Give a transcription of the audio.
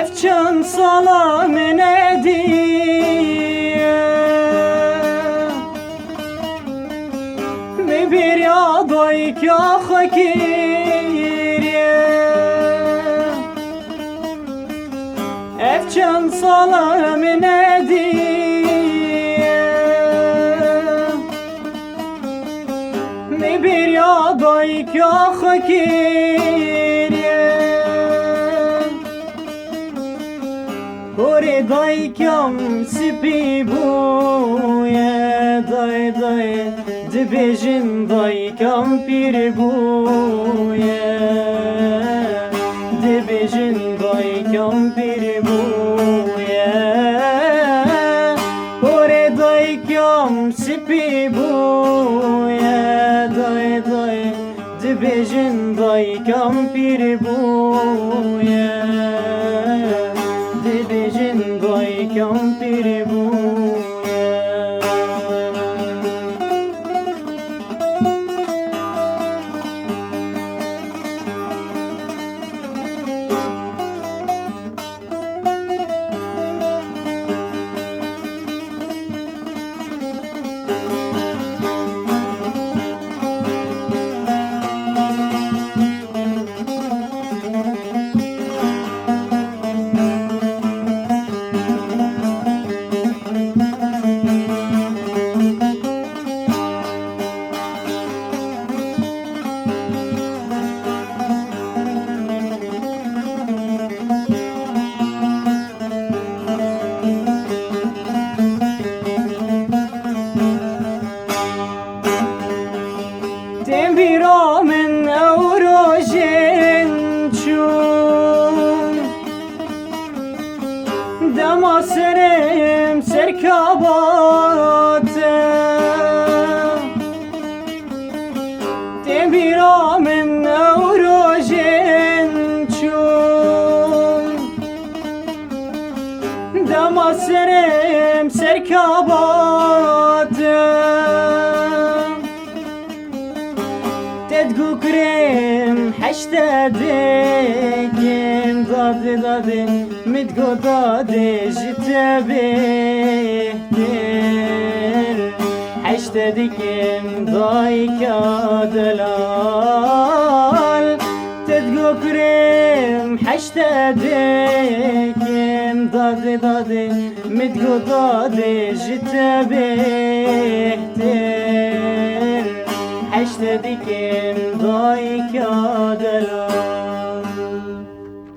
Efçan salamın ediye Mi bir yaday ka hakiriye Efçan salamın ediye Mi bir yaday ka hakiriye Hori daykam sipi buye day day Dibejin daykam pir buye Dibejin daykam pir buye Hori daykam sipi buye day day Dibejin daykam pir buye Dibejin daykam pir buye Tembira min eurojin çun Dema serim serkabate Tembira min eurojin çun Dema serim serkabate تدقو كريم حشتا ديكين دادي دادي متقو دادي جتا بيهتر حشتا ديكين دايكا دلال تدقو كريم حشتا ديكين دادي دادي متقو دادي جتا بيهتر حشت دیکن دای که دلم